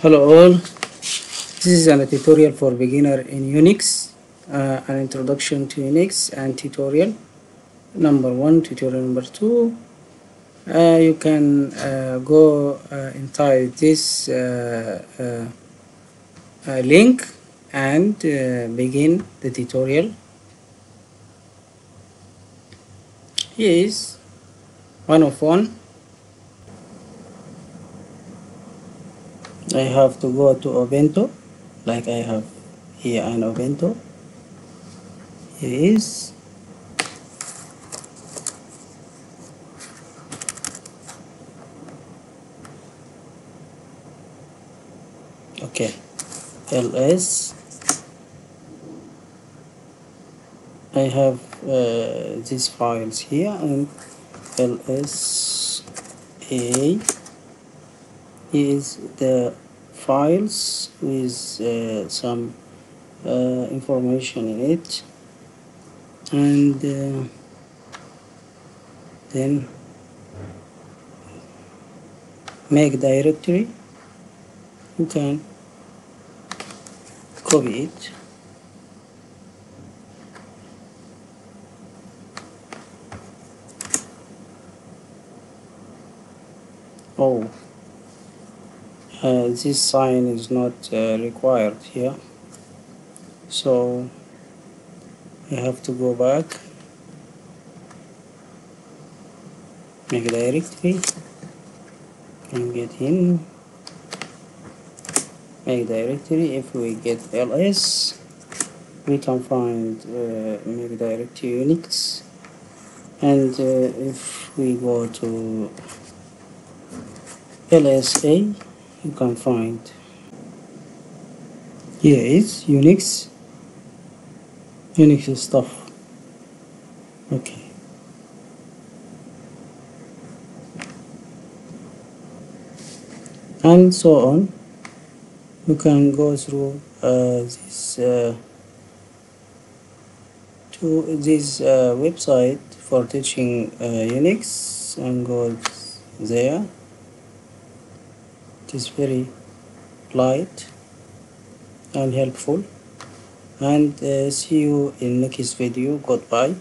Hello all, this is a tutorial for beginner in Unix, an introduction to Unix and tutorial number 1, tutorial number 2. You can go inside this link and begin the tutorial. Here is one of one. I have to go to Ubuntu, like I have here an Ubuntu. Here is okay. ls. I have these files here, and lsa is the files with some information in it, and then make directory. You can copy it this sign is not required here, so you have to go back, make a directory, and get in, make directory. If we get ls, we can find make directory Unix, and if we go to lsa, you can find here is Unix stuff. Okay, and so on. You can go through this website for teaching Unix, and go there. It is very light and helpful, and see you in next video. Goodbye.